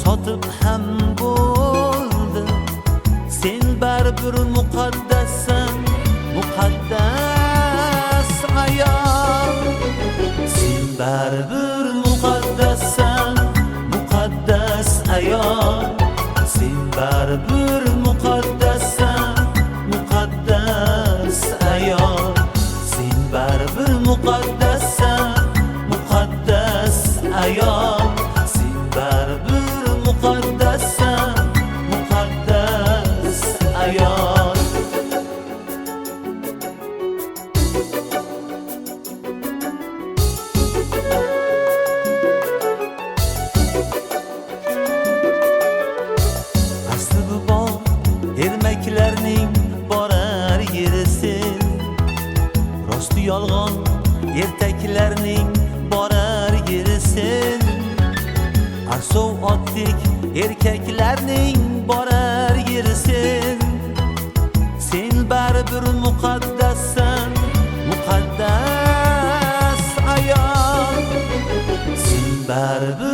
sotib ham bo'ldi. Sen baribir muqaddassan, muqaddas ayol. Sen baribir muqaddassan, muqaddas ayol. Sen baribir muqaddassan, muqaddas ayol. Sen baribir muqaddassan, muqaddas ayol. Sen baribir muqaddassan, muqaddas ayol. Asli bu bog' ermaklarning borar yerisin. Rosti yolg'on ertaklarning borar yerisin. Arsov otlik erkaklarning borar yerisin. Sen baribir muqaddassan, muqaddas ayol. Sen baribir